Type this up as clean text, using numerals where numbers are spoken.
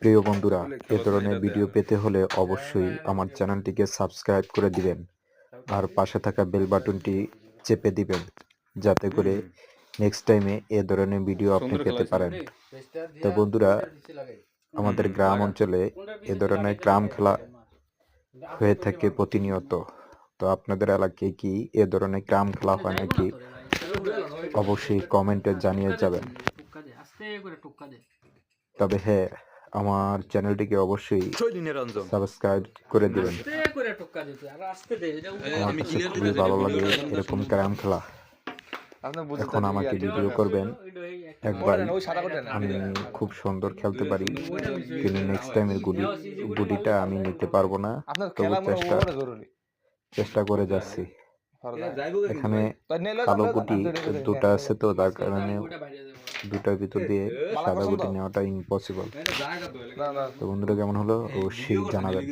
প্রিয় বন্ধুরা, এ ধরনের ভিডিও পেতে হলে অবশ্যই আমার চ্যানেলটিকে সাবস্ক্রাইব করে দিবেন আর পাশে থাকা বেল বাটনটি চেপে দিবেন যাতে করে নেক্সট টাইমে এ ধরনের ভিডিও আপনি পেতে পারেন। তো বন্ধুরা, আমাদের গ্রাম অঞ্চলে এ ধরনের গ্রাম খেলা হয়ে থাকে প্রতিনিয়ত। তো আপনাদের এলাকায় কি এ ধরনের গ্রাম খেলা হয় নাকি অবশ্যই কমেন্টে জানিয়ে যাবেন। তবে হ্যাঁ, আমার চ্যানেলটিকে অবশ্যই সাবস্ক্রাইব করে দিবেন। আমার কাছে খুবই ভালো লাগে এরকম ক্যারাম খেলা। এখন আমাকে ভিডিও করবেন এক ভাই, আমি খুব সুন্দর খেলতে পারি, কিন্তু নেক্সট টাইমের গুডিটা আমি নিতে পারবো না, তবু চেষ্টা করে যাচ্ছি। এখানে কালো গুটি দুটা আছে, তো তার কারণে দুটার ভিতর দিয়ে সাদা গুটি নেওয়াটা ইম্পসিবল। তো বন্ধুরা, কেমন হলো অবশ্যই জানাবেন।